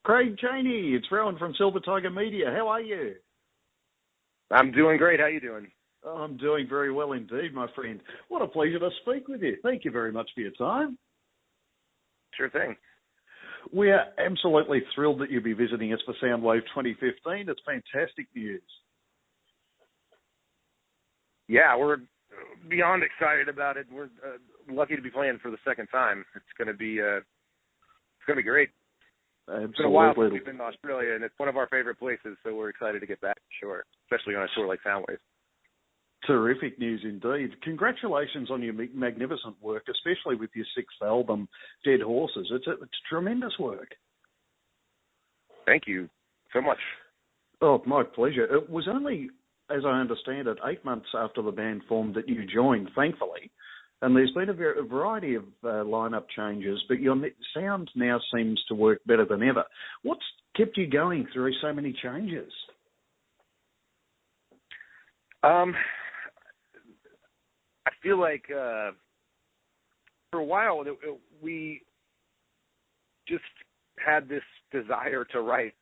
Craig Chaney, it's Rowan from Silver Tiger Media. How are you? I'm doing great. How you doing? I'm doing very well indeed, my friend. What a pleasure to speak with you. Thank you very much for your time. Sure thing. We're absolutely thrilled that you'll be visiting us for Soundwave 2015. It's fantastic news. Yeah, we're beyond excited about it. We're lucky to be playing for the second time. It's going to be great. Absolutely. It's been a while since we've been to Australia, and it's one of our favorite places, so we're excited to get back, sure, especially on a tour like Soundwave. Terrific news indeed. Congratulations on your magnificent work, especially with your sixth album, Dead Horses. It's tremendous work. Thank you so much. Oh, my pleasure. It was only, as I understand it, 8 months after the band formed that you joined, thankfully. And there's been a variety of lineup changes, but your sound now seems to work better than ever. What's kept you going through so many changes? I feel like for a while we just had this desire to write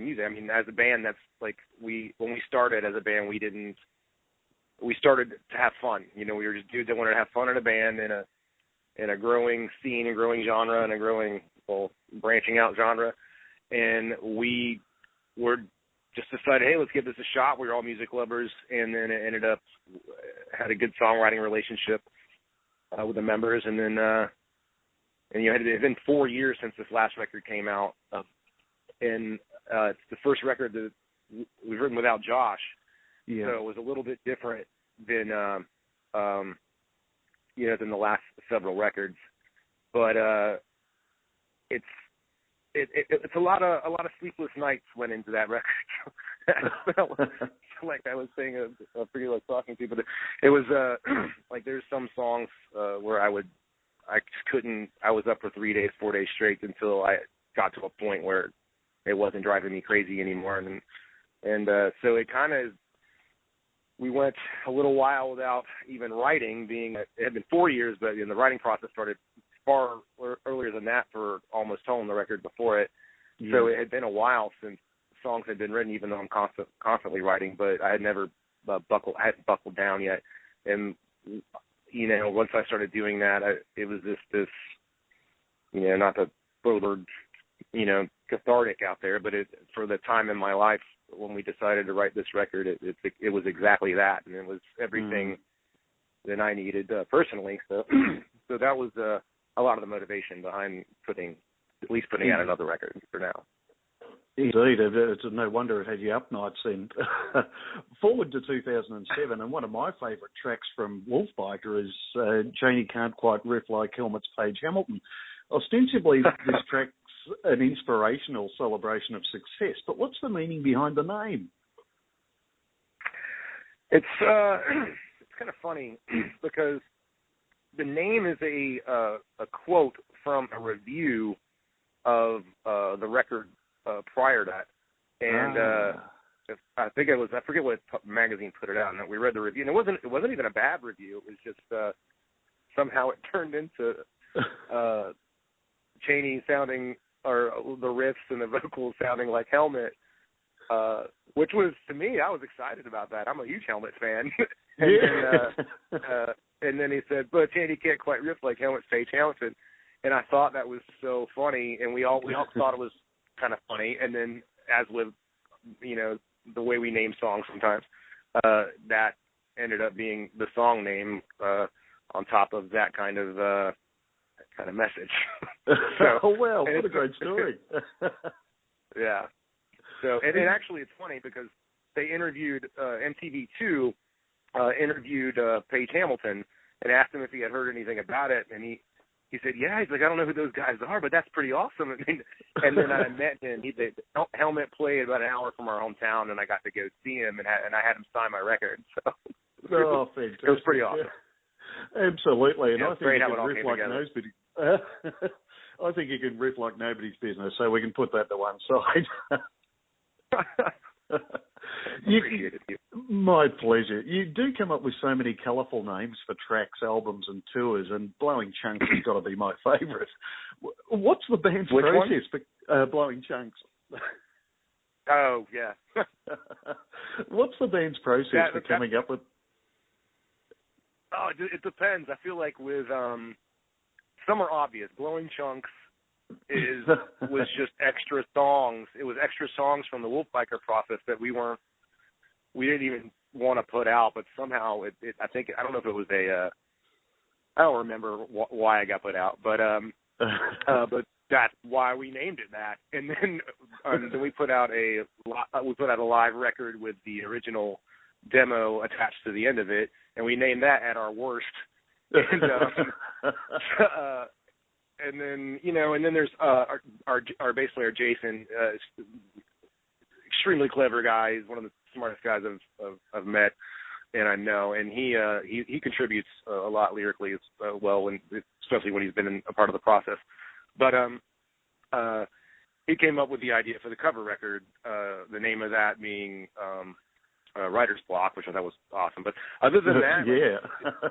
music. I mean, as a band, that's like when we started as a band, we started to have fun. You know, we were just dudes that wanted to have fun in a band in a growing scene, a growing genre, and a growing, branching out genre. And we were just decided, hey, let's give this a shot. We were all music lovers, and then it ended up had a good songwriting relationship with the members. And then, it had been 4 years since this last record came out, and it's the first record that we've written without Josh. Yeah. So it was a little bit different than than the last several records, but it's a lot of sleepless nights went into that record. I felt like I was saying a pretty like talking to, but it was like there's some songs where I just couldn't. I was up for 3 days, 4 days straight until I got to a point where it wasn't driving me crazy anymore, and so it kind of. We went a little while without even writing, it had been 4 years, but the writing process started far earlier than that for Almost Home, the record before it. Yeah. So it had been a while since songs had been written, even though I'm constantly writing, but I had never buckled down yet. And, once I started doing that, it was this not to throw the word, cathartic out there, but for the time in my life, when we decided to write this record, it was exactly that, and it was everything that I needed personally. So that was a lot of the motivation behind putting out another record for now. Indeed, it's no wonder it had you up nights then. Forward to 2007, and one of my favourite tracks from Wolfbiker is Chaney Can't Quite Riff Like Helmet's Page Hamilton. Ostensibly, this track's an inspirational celebration of success, but what's the meaning behind the name? It's kind of funny because the name is a quote from a review of the record prior to that, and I forget what magazine put it out, and we read the review, and it wasn't even a bad review. It was just somehow it turned into Chaney sounding, or the riffs and the vocals sounding like Helmet, which was, to me, I was excited about that. I'm a huge Helmet fan. And then he said, but Chaney can't quite riff like Helmet's Page Hamilton. And I thought that was so funny, and we all thought it was kind of funny. And then, as with, the way we name songs sometimes, that ended up being the song name on top of that kind of message. Oh, well, what a great story. Yeah. So, and actually it's funny because they interviewed, MTV2 interviewed Page Hamilton and asked him if he had heard anything about it, and he said, yeah, he's like, I don't know who those guys are, but that's pretty awesome. And then I met him. Helmet played about an hour from our hometown, and I got to go see him, and I had him sign my record. So fantastic. It was pretty awesome. Yeah. Absolutely, and yeah, I think you can riff like nobody. I think you can riff like nobody's business, so we can put that to one side. My pleasure. You do come up with so many colourful names for tracks, albums and tours, and Blowing Chunks has got to be my favourite. What's the band's Which process for Blowing Chunks? Oh, yeah. What's the band's process for coming up with... Oh, it depends. I feel like with some are obvious. Blowing Chunks was just extra songs. It was extra songs from the Wolfbiker process that we didn't even want to put out, but somehow I don't know if it was I don't remember why I got put out, but that's why we named it that. And then we put out a live record with the original demo attached to the end of it, and we named that At Our Worst. And and then there's our bass player Jason, extremely clever guy. He's one of the smartest guys I've met and I know, and he contributes a lot lyrically as well, especially when he's been a part of the process. But he came up with the idea for the cover record, the name of that being Writer's Block, which I thought was awesome. But other than that,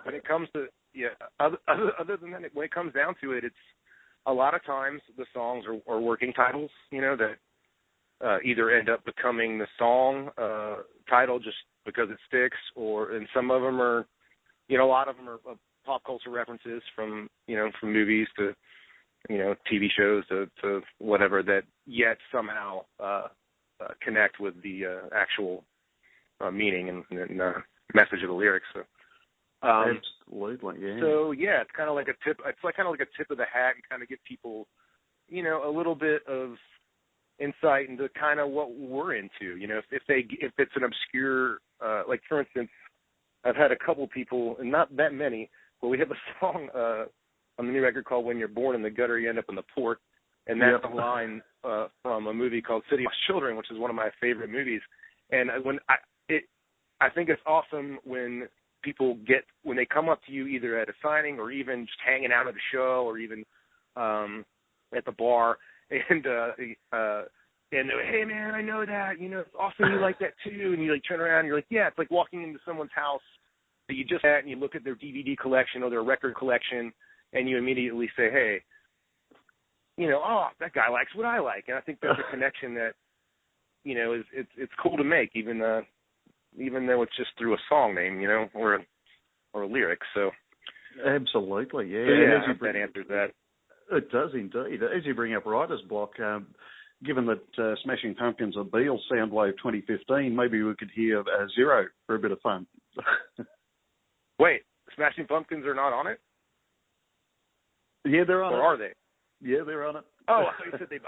when it comes to other than that, when it comes down to it, it's a lot of times the songs are working titles, that either end up becoming the song title just because it sticks, and some of them are, a lot of them are pop culture references from movies to, TV shows to whatever, that yet somehow connect with the actual meaning and message of the lyrics. So, absolutely, yeah. So yeah, it's kind of like a tip. It's kind of like a tip of the hat, and kind of give people, a little bit of insight into kind of what we're into. If it's an obscure, like for instance, I've had a couple people, and not that many, but we have a song on the new record called "When You're Born in the Gutter, You End Up in the Port," and that's a line from a movie called City of Children, which is one of my favorite movies. And I think it's awesome when people when they come up to you either at a signing or even just hanging out at a show or even at the bar, and hey man, I know that, it's awesome, you like that too, and you turn around and you're like, yeah, it's like walking into someone's house that you just met and you look at their DVD collection or their record collection and you immediately say, hey, oh, that guy likes what I like. And I think that's a connection that, it's cool to make, even though it's just through a song name, or a lyric. So absolutely, yeah. Yeah, that answers that. It does indeed. As you bring up Writer's Block, given that Smashing Pumpkins are Beale's Soundwave 2015, maybe we could hear Zero for a bit of fun. Wait, Smashing Pumpkins are not on it? Yeah, they're on it. Or are they? Yeah, they're on it. Oh, I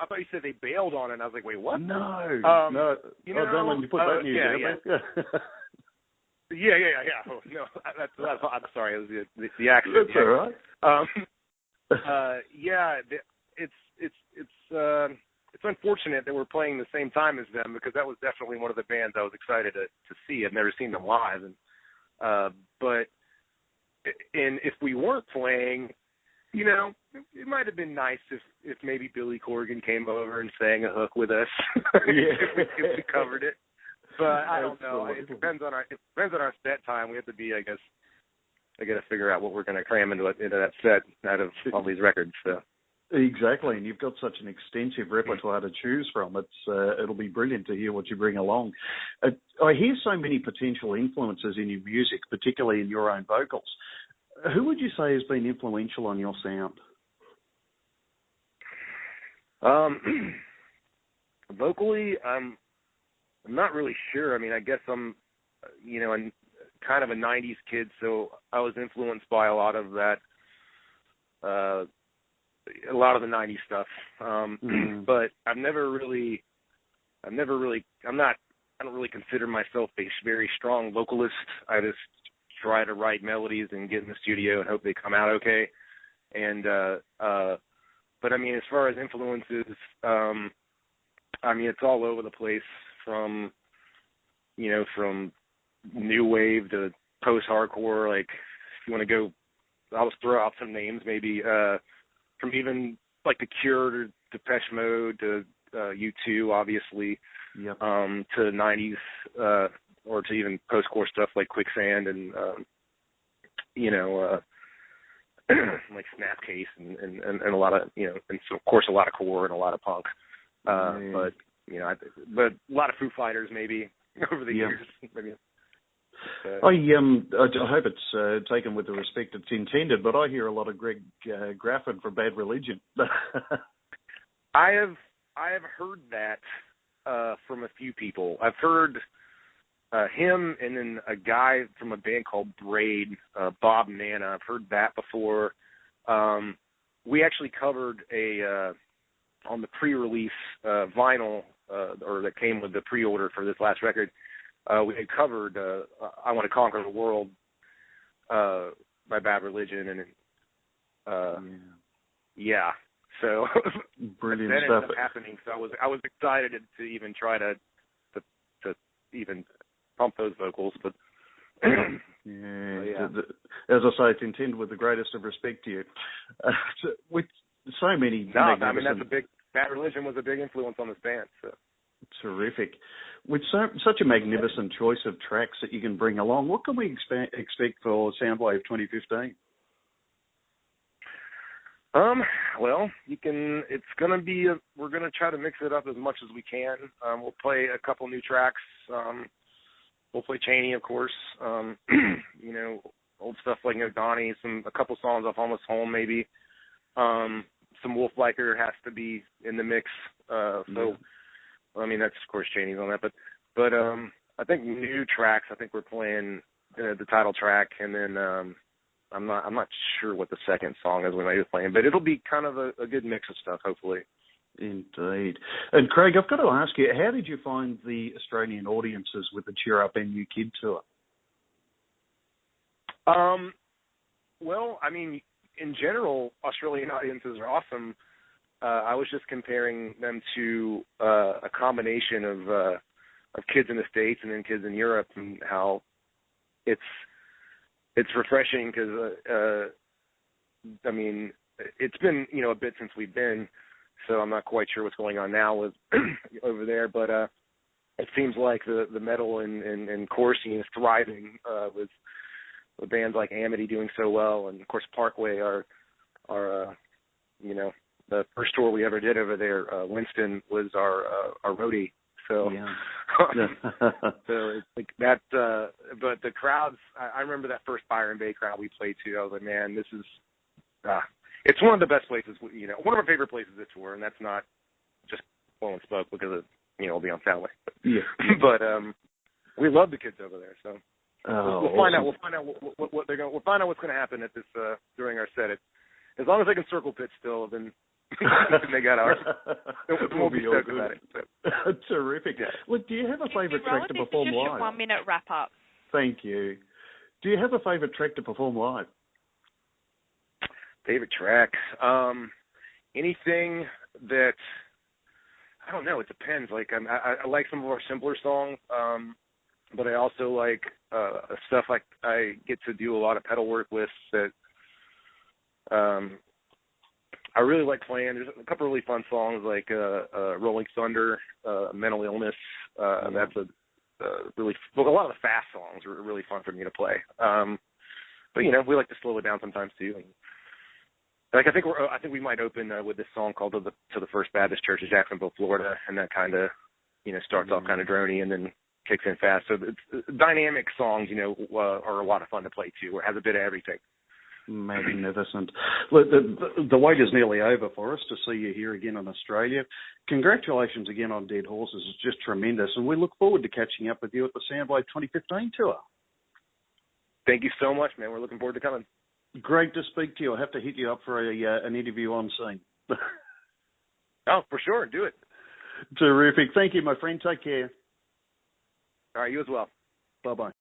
thought you said they bailed on it, and I was like, wait, what? No. No. Don't let me put that news out there. Yeah. Oh, no, that's I'm sorry. It was the accent. That's all right. Yeah, it's unfortunate that we're playing the same time as them, because that was definitely one of the bands I was excited to see. I've never seen them live, but if we weren't playing, it might have been nice if maybe Billy Corgan came over and sang a hook with us if we covered it. But I don't know. It depends on our set time. We have to be, I guess. I got to figure out what we're going to cram into that set out of all these records. So. Exactly, and you've got such an extensive repertoire to choose from. It'll be brilliant to hear what you bring along. I hear so many potential influences in your music, particularly in your own vocals. Who would you say has been influential on your sound? Vocally, I'm not really sure. I mean, I guess I'm kind of a 90s kid, so I was influenced by a lot of that, a lot of the 90s stuff. But I don't really consider myself a very strong vocalist. I just try to write melodies and get in the studio and hope they come out okay. And, but I mean, as far as influences, I mean, it's all over the place from new wave to post-hardcore. Like, if you want to go, I'll just throw out some names, maybe from even like The Cure to Depeche Mode to U2, obviously, to 90s or to even post-core stuff like Quicksand and like Snapcase and a lot of and so of course a lot of core and a lot of punk. But but a lot of Foo Fighters maybe over the years. Maybe. I hope it's taken with the respect it's intended, but I hear a lot of Greg Graffin from Bad Religion. I have heard that from a few people. I've heard him and then a guy from a band called Braid, Bob Nana. I've heard that before. We actually covered on the pre-release vinyl, or that came with the pre-order for this last record. We had covered "I Want to Conquer the World" by Bad Religion, and so brilliant that stuff. ended up happening. So I was excited to even try to even pump those vocals, but as I say, it's intended with the greatest of respect to you. With so many, that's a big. Bad Religion was a big influence on this band. So. Terrific. With such a magnificent choice of tracks that you can bring along, what can we expect for Soundwave 2015? Well, it's going to be, we're going to try to mix it up as much as we can. We'll play a couple new tracks. We'll play Chaney, of course. Old stuff like Donnie, a couple songs off Almost Home, maybe. Some Wolf Biker has to be in the mix. That's of course Chaney's on that, but I think new tracks. I think we're playing the title track, and then I'm not sure what the second song is we might be playing, but it'll be kind of a good mix of stuff, hopefully. Indeed. And Craig, I've got to ask you, how did you find the Australian audiences with the Cheer Up and New Kid tour? Well, in general, Australian audiences are awesome. I was just comparing them to a combination of kids in the States and then kids in Europe, and how it's refreshing because it's been a bit since we've been, so I'm not quite sure what's going on now with over there, but it seems like the metal and core scene is thriving with bands like Amity doing so well, and of course Parkway are the first tour we ever did over there. Winston was our roadie, so so it's like that. But the crowds, I remember that first Byron Bay crowd we played to. I was like, man, this is it's one of the best places. One of our favorite places to tour, and that's not just blowing smoke because it'll be on Soundwave. But we love the kids over there, so. We'll find out. We'll find out what they're going. We'll find out what's going to happen at this during our set. As long as they can circle pitch still, then they got ours. We'll be stoked about it. So. Terrific. Yeah. Well, do you have a favourite track to perform live? Just a 1 minute wrap up. Thank you. Do you have a favourite track to perform live? Favorite track? Anything that I don't know. It depends. Like I like some of our simpler songs. But I also like stuff like I get to do a lot of pedal work with that I really like playing. There's a couple of really fun songs like Rolling Thunder, Mental Illness. That's really a lot of the fast songs are really fun for me to play. But we like to slow it down sometimes too. And like I think we might open with this song called "To the First Baptist Church" in Jacksonville, Florida, and that kind of starts off kind of drony and then kicks in fast. So it's dynamic songs, are a lot of fun to play too, where it has a bit of everything. Magnificent. Look, the wait is nearly over for us to see you here again in Australia. Congratulations again on Dead Horses. It's just tremendous, and we look forward to catching up with you at the Soundwave 2015 tour. Thank you so much, man. We're looking forward to coming. Great to speak to you. I'll have to hit you up for an interview on scene. Oh, for sure. Do it. Terrific. Thank you, my friend. Take care. All right, you as well. Bye-bye.